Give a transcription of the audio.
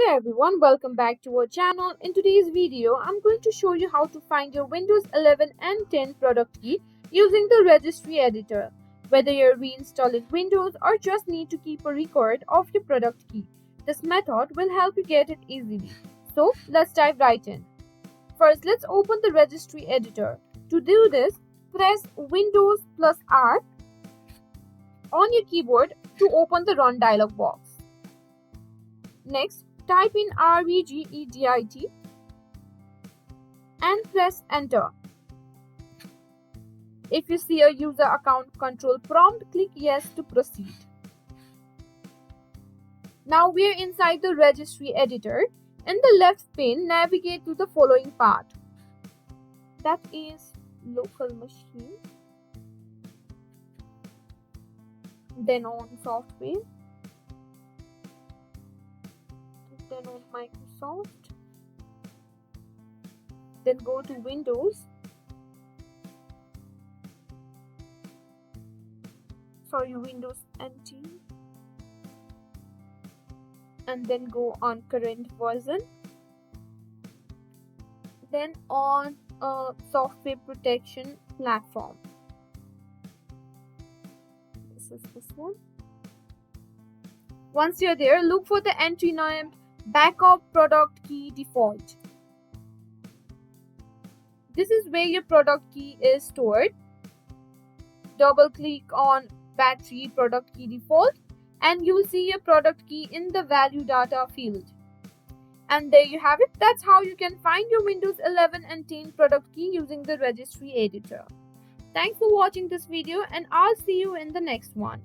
Hi everyone, welcome back to our channel. In today's video, I'm going to show you how to find your Windows 11 and 10 product key using the Registry editor. Whether you're reinstalling Windows or just need to keep a record of your product key, this method will help you get it easily. So let's dive right in. First, let's open the Registry editor. To do this, press Windows plus R on your keyboard to open the Run dialog box. Next, type in REGEDIT and press enter. If you see a user account control prompt, click yes to proceed. Now we are inside the Registry editor. In the left pane, navigate to the following part. That is local machine. Then on software. Then on Microsoft. Then go to Windows. Windows NT. And then go on current version. Then on software protection platform. This is this one. Once you're there, look for the entry named Backup Product Key Default. This is where your product key is stored. Double click on Battery Product Key Default and you'll see your product key in the value data field. And there you have it. That's how you can find your Windows 11 and 10 product key using the Registry editor. Thanks for watching this video and I'll see you in the next one.